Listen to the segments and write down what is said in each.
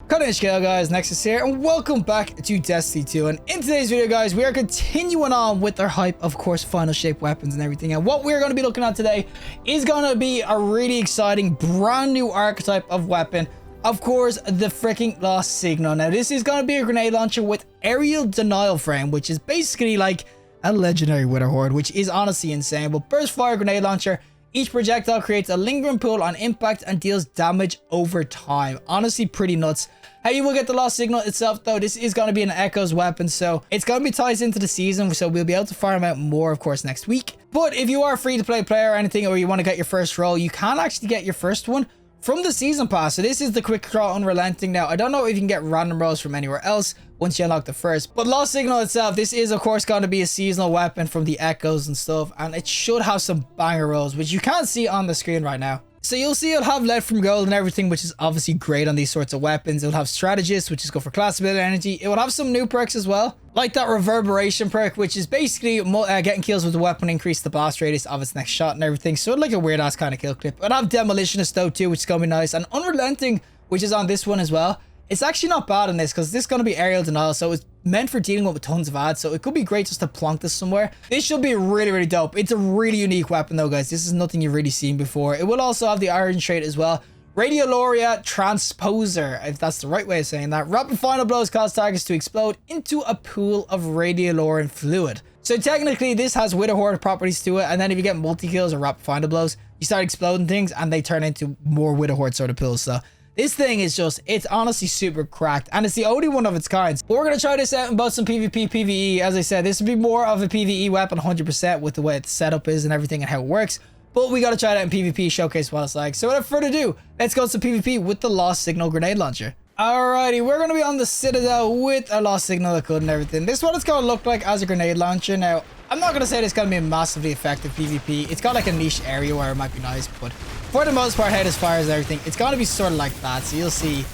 Cutting edge scale, guys, Nexas here, and welcome back to Destiny 2. And in today's video, guys, we are continuing on with our hype, of course, final shape weapons and everything. And what we're going to be looking at today is going to be a really exciting brand new archetype of weapon. Of course, the freaking Lost Signal. Now, this is going to be a grenade launcher with aerial denial frame, which is basically like a legendary Wither Horde, which is honestly insane. But burst fire grenade launcher. Each projectile creates a lingering pool on impact and deals damage over time. Honestly, pretty nuts. How you will get the Lost Signal itself, though, this is going to be an Echoes weapon, so it's going to be ties into the season, so we'll be able to farm out more, of course, next week. But if you are a free-to-play player or anything, or you want to get your first roll, you can actually get your first one from the season pass. So this is the quick draw unrelenting. Now, I don't know if you can get random rolls from anywhere else once you unlock the first, but Lost Signal itself, this is of course going to be a seasonal weapon from the Echoes and stuff, and it should have some banger rolls, which you can't see on the screen right now. So you'll see it'll have lead from gold and everything, which is obviously great on these sorts of weapons. It'll have strategist, which is good for class ability energy. It will have some new perks as well, like that reverberation perk, which is basically getting kills with the weapon, increase the blast radius of its next shot and everything. So like a weird ass kind of kill clip. It'll have demolitionist though too, which is gonna be nice, and unrelenting, which is on this one as well. It's actually not bad in this because this is going to be aerial denial, so it's meant for dealing with tons of ads, so it could be great just to plonk this somewhere. This should be really dope. It's a really unique weapon though, guys. This is nothing you've really seen before. It will also have the iron trait as well. Radioloria Transposer, if that's the right way of saying that. Rapid final blows cause targets to explode into a pool of radiolorian fluid. So technically this has Wither Horde properties to it, and then if you get multi-kills or rapid final blows, you start exploding things and they turn into more Wither Horde sort of pools. So this thing is just, it's honestly super cracked, and it's the only one of its kind. But we're going to try this out in both some PvP, PvE. As I said, this would be more of a PvE weapon 100% with the way the setup is and everything and how it works. But we got to try it out in PvP, showcase what it's like. So without further ado, let's go to PvP with the Lost Signal grenade launcher. Alrighty, we're going to be on the Citadel with a Lost Signal that could and everything. This is what it's going to look like as a grenade launcher. Now, I'm not going to say it's going to be a massively effective PvP. It's got like a niche area where it might be nice, but for the most part, how this fires everything, it's going to be sort of like that. So you'll see,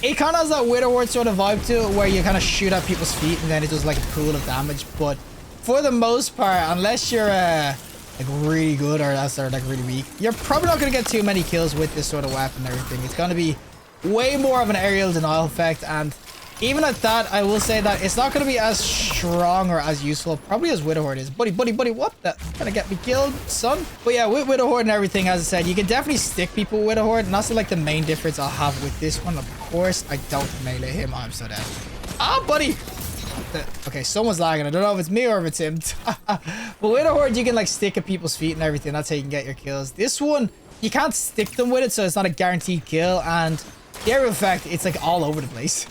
it kind of has that Wither Horde sort of vibe to it, where you kind of shoot at people's feet and then it does like a pool of damage. But for the most part, unless you're like really good or else they're like really weak, you're probably not going to get too many kills with this sort of weapon and everything. It's going to be way more of an aerial denial effect, and even at that, I will say that it's not going to be as strong or as useful probably as Wither Horde is. Buddy, what the? Gonna get me killed, son? But yeah, with Wither Horde and everything, as I said, you can definitely stick people with Wither Horde, and that's like the main difference I'll have with this one. Of course, I don't melee him. I'm so dead. Ah, buddy! Okay, someone's lagging. I don't know if it's me or if it's him. But Wither Horde, you can like stick at people's feet and everything. That's how you can get your kills. This one, you can't stick them with it, so it's not a guaranteed kill, and the aerial effect, it's like all over the place.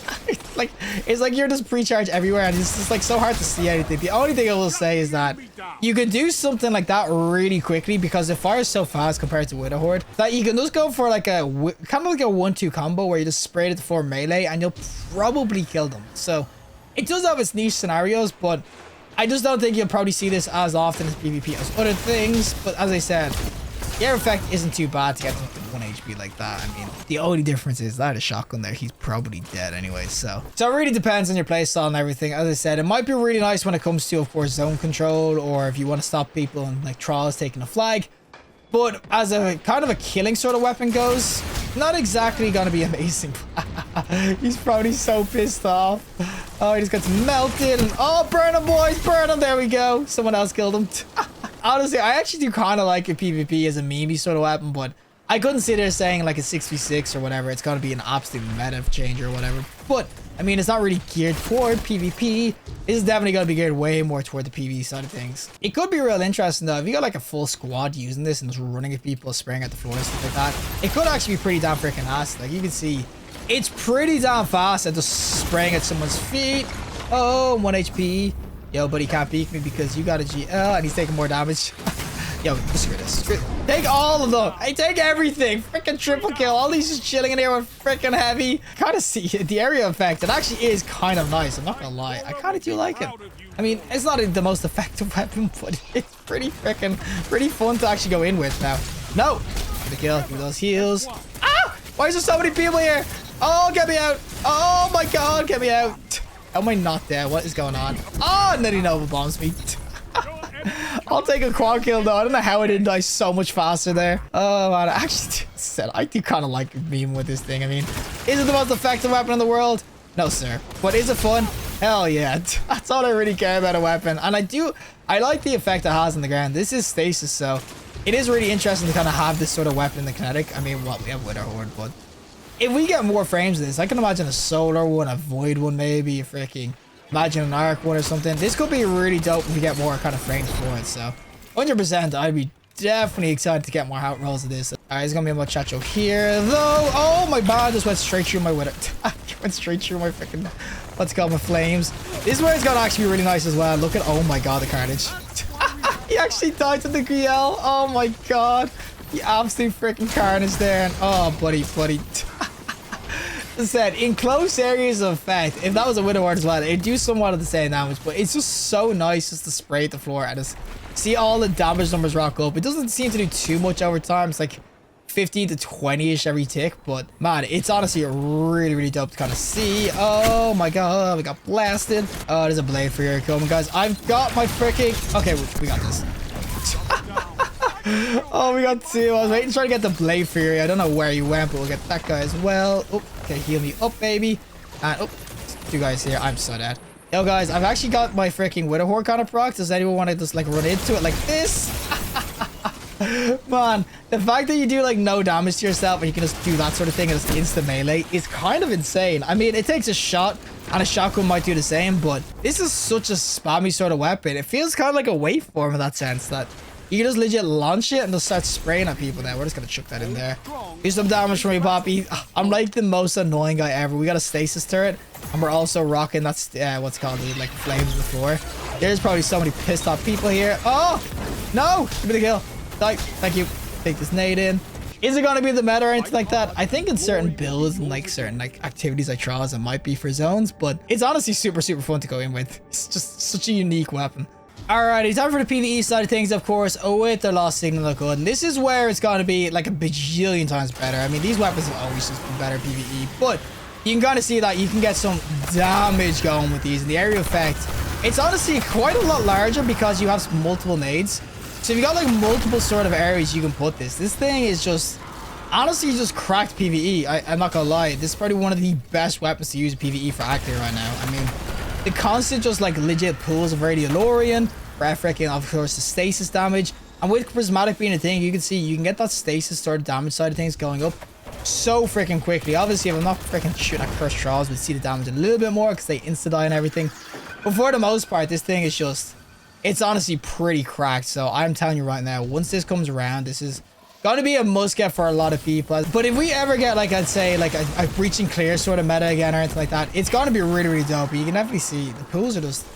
it's like you're just pre-charged everywhere, and it's just like so hard to see anything. The only thing I will say is that you can do something like that really quickly because it fires so fast compared to Wither Horde that you can just go for like a kind of like a 1-2 combo where you just spray it for melee and you'll probably kill them. So it does have its niche scenarios, but I just don't think you'll probably see this as often as PvP as other things. But as I said, the air effect isn't too bad to get to 1 HP like that. I mean, the only difference is that a shotgun there, he's probably dead anyway. So it really depends on your playstyle and everything. As I said, it might be really nice when it comes to, of course, zone control, or if you want to stop people and like Thralls taking a flag. But as a kind of a killing sort of weapon goes, not exactly going to be amazing. He's probably so pissed off. Oh, he just gets melted. And oh, burn him, boys, burn him. There we go. Someone else killed him. Honestly, I actually do kind of like a PvP as a meme sort of weapon, but I couldn't sit there saying like a 6v6 or whatever. It's going to be an absolute meta changer or whatever. But I mean, it's not really geared toward PvP. This is definitely going to be geared way more toward the PvE side of things. It could be real interesting though. If you got like a full squad using this and just running at people, spraying at the floor and stuff like that, it could actually be pretty damn freaking ass. Like you can see, it's pretty damn fast at just spraying at someone's feet. Oh, 1 HP. Yo, buddy can't beat me because you got a GL and he's taking more damage. Yo, screw this. Take all of them. I take everything. Freaking triple kill. All these just chilling in here with freaking heavy. Kind of see the area effect. It actually is kind of nice. I'm not gonna lie. I kind of do like it. I mean, it's not the most effective weapon, but it's pretty fun to actually go in with now. No. Get the kill. Give me those heals. Ah! Why is there so many people here? Oh, get me out. Oh my God, get me out. How am I not there? What is going on? Oh, and then he Nova bombs me. I'll take a quad kill though. I don't know how I didn't die so much faster there. Oh man, I actually said I do kind of like being with this thing. I mean, is it the most effective weapon in the world? No, sir. But is it fun? Hell yeah. That's all I really care about a weapon. And I like the effect it has on the ground. This is stasis, so it is really interesting to kind of have this sort of weapon in the kinetic. I mean, well, we have Wither Horde, but if we get more frames of this, I can imagine a solar one, a void one, maybe a freaking imagine an arc one or something. This could be really dope if we get more kind of frames for it. So 100%, I'd be definitely excited to get more out rolls of this. All right, it's gonna be a muchacho here though. Oh, my bad just went straight through my Wither. Went straight through my freaking, what's it called, my flames. This is where it's gonna actually be really nice as well. Look at, oh my god, the carnage. He actually died to the GL. Oh my god, the absolute freaking carnage there. And oh, buddy. As I said, in close areas of effect, if that was a Wither Horde as well, it'd do somewhat of the same damage, but it's just so nice just to spray at the floor and just see all the damage numbers rock up. It doesn't seem to do too much over time. It's like 15 to 20-ish every tick, but man, it's honestly really dope to kind of see. Oh my god, we got blasted. Oh, there's a blade for here coming, guys. I've got my freaking... Okay, we got this. Oh, we got two. I was waiting to try to get the blade fury. I don't know where you went, but we'll get that guy as well. Oh, okay, heal me up, baby. And oh, two guys here. I'm so dead. Yo, guys, I've actually got my freaking Wither Horde kind of proc. Does anyone want to just like run into it like this? Man, the fact that you do like no damage to yourself and you can just do that sort of thing and just instant melee is kind of insane. I mean, it takes a shot and a shotgun might do the same, but this is such a spammy sort of weapon. It feels kind of like a waveform in that sense that you can just legit launch it and just start spraying at people there. We're just gonna chuck that in there. Do some damage for me, Poppy. I'm like the most annoying guy ever. We got a stasis turret and we're also rocking that's what's called like flames before. There's probably so many pissed off people here. Oh no, give me the kill. Die. Thank you. Take this nade in. Is it gonna be the meta or anything like that? I think in certain builds and like certain like activities like trials it might be for zones, but it's honestly super fun to go in with. It's just such a unique weapon. Alrighty, time for the PvE side of things, of course, with the Lost Signal of Good. And this is where it's going to be like a bajillion times better. I mean, these weapons have always just been better PvE, but you can kind of see that you can get some damage going with these. And the area effect, it's honestly quite a lot larger because you have multiple nades. So if you got like multiple sort of areas you can put this. This thing is just, honestly, just cracked PvE. I'm not going to lie. This is probably one of the best weapons to use in PvE for Active right now. I mean, the constant just like legit pools of Radiolorian, freaking of course the stasis damage, and with prismatic being a thing, you can see you can get that stasis sort of damage side of things going up so freaking quickly. Obviously, if I'm not freaking shooting at cursed trolls, we'd see the damage a little bit more because they insta die and everything. But for the most part, this thing is just, it's honestly pretty cracked. So I'm telling you right now, once this comes around, this is gonna be a must get for a lot of people. But if we ever get like, I'd say like a breach and clear sort of meta again or anything like that, it's gonna be really dope. You can definitely see the pools are just,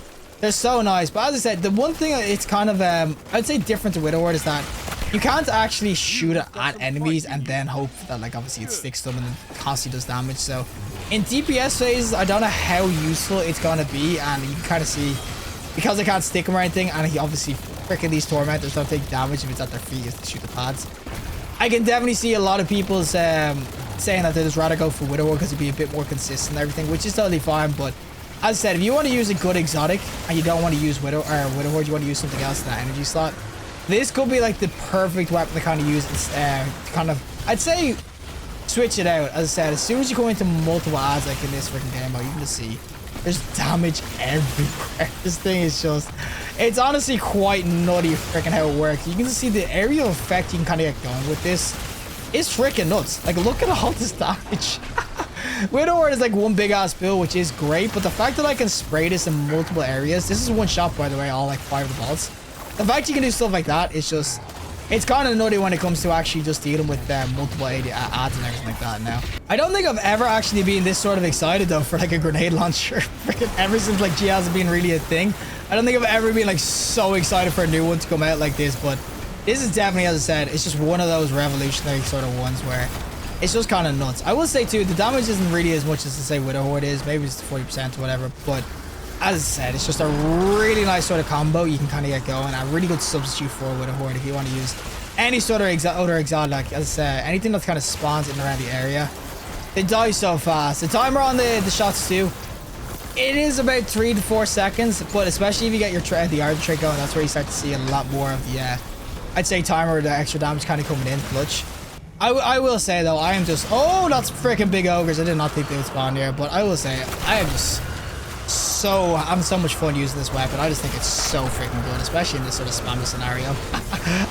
they're so nice. But as I said, the one thing it's kind of I'd say different to Wither Horde is that you can't actually shoot it at enemies and then hope that like obviously it sticks to them and then constantly does damage. So in DPS phases, I don't know how useful it's gonna be, and you can kind of see because I can't stick them or anything, and he obviously freaking these tormentors don't take damage if it's at their feet, is to shoot the pads. I can definitely see a lot of people saying that they'd just rather go for Wither Horde because it'd be a bit more consistent and everything, which is totally fine. But as I said, if you want to use a good exotic and you don't want to use Wither Horde, you want to use something else in that energy slot, this could be like the perfect weapon to kind of use. To kind of, I'd say, switch it out. As I said, as soon as you go into multiple ads like in this freaking game mode, you can just see there's damage everywhere. This thing is just, it's honestly quite nutty freaking how it works. You can just see the aerial effect you can kind of get going with this. It's freaking nuts. Like, look at all this damage. Wither Horde is like one big ass build, which is great, but the fact that I can spray this in multiple areas, this is one shot by the way, all like 5 of the bolts. The fact you can do stuff like that is just, it's kind of nutty when it comes to actually just dealing with multiple ads and everything like that now. I don't think I've ever actually been this sort of excited though for like a grenade launcher. Freaking ever since like GLs have been really a thing. I don't think I've ever been like so excited for a new one to come out like this, but this is definitely, as I said, it's just one of those revolutionary sort of ones where it's just kind of nuts. I will say too, the damage isn't really as much as to say Wither Horde is. Maybe it's 40% or whatever, but as I said, it's just a really nice sort of combo you can kind of get going. A really good substitute for Wither Horde if you want to use any sort of other exotic. As I said, anything that kind of spawns in and around the area. They die so fast. The timer on the shots too, It is about 3 to 4 seconds, but especially if you get your the archer trait going, that's where you start to see a lot more of the, I'd say timer, the extra damage kind of coming in clutch. I will say though, I am just, oh, that's freaking big ogres. I did not think they would spawn here, but I will say, I am just so, having so much fun using this weapon. I just think it's so freaking good, especially in this sort of spammy scenario.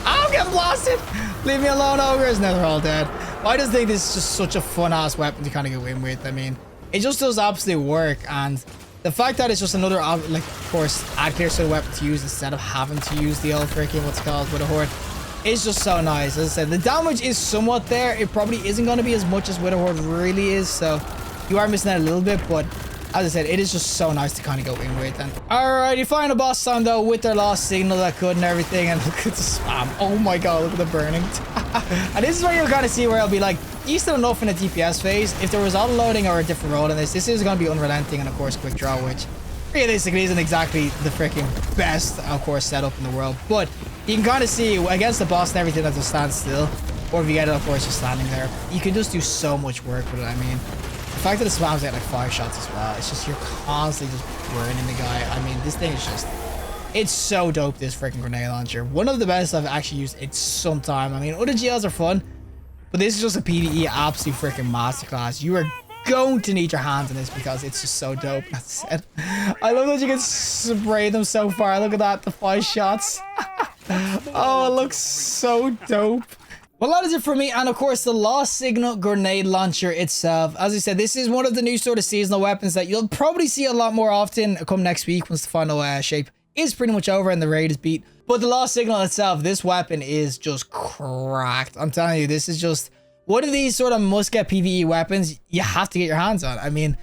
I'm getting blasted. Leave me alone, ogres. Now they're all dead. I just think this is just such a fun ass weapon to kind of go in with. I mean, it just does absolute work, and the fact that it's just another, like, of course, add clear sort of weapon to use instead of having to use the old freaking, what's it called, with a horde, is just so nice. As I said, the damage is somewhat there. It probably isn't going to be as much as with a horde really is, so you are missing out a little bit, but as I said, it is just so nice to kind of go in with. And alrighty, final boss time though, with their lost signal that could and everything, and look at the spam. Oh my god, look at the burning. And this is where you'll kind of see where I'll be like, you still enough in a DPS phase. If there was auto loading or a different role in this is going to be unrelenting and of course quick draw, which realistically isn't exactly the freaking best, of course, setup in the world. But you can kind of see against the boss and everything that just stands still, or if you get it, of course, just standing there, you can just do so much work with it. I mean, the fact that it spams out like 5 shots as well, it's just, you're constantly just burning the guy. I mean, this thing is just, it's so dope, this freaking grenade launcher. One of the best I've actually used in some time. I mean, other GLs are fun, but this is just a PvE absolute freaking masterclass. You are going to need your hands on this because it's just so dope. That's it. I love that you can spray them so far. Look at that, the 5 shots. Oh, it looks so dope. Well, that is it for me, and of course the Lost Signal grenade launcher itself. As I said, this is one of the new sort of seasonal weapons that you'll probably see a lot more often come next week once the final shape is pretty much over and the raid is beat. But the Lost Signal itself, this weapon is just cracked. I'm telling you, this is just one of these sort of must-get PvE weapons you have to get your hands on. I mean,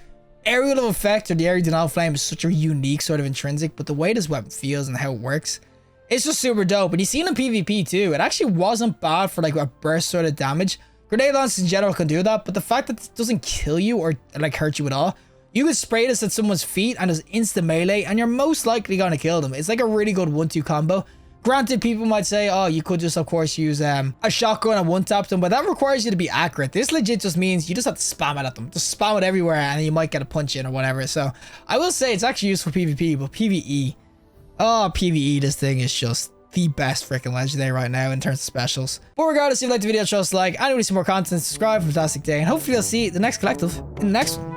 aerial of effect or the aerial denial flame is such a unique sort of intrinsic, but the way this weapon feels and how it works, it's just super dope. And you see it in PvP too. It actually wasn't bad for like a burst sort of damage. Grenade launchers in general can do that, but the fact that it doesn't kill you or like hurt you at all, you can spray this at someone's feet and just instant melee and you're most likely going to kill them. It's like a really good 1-2 combo. Granted, people might say, oh, you could just of course use a shotgun and one-tap them, but that requires you to be accurate. This legit just means you just have to spam it at them. Just spam it everywhere and you might get a punch in or whatever. So I will say it's actually used for PvP, but PvE, oh, PvE, this thing is just the best freaking legendary right now in terms of specials. But regardless, if you liked the video, show us a like. And if you want to see more content, subscribe. Fantastic day. And hopefully I'll see the next collective in the next one.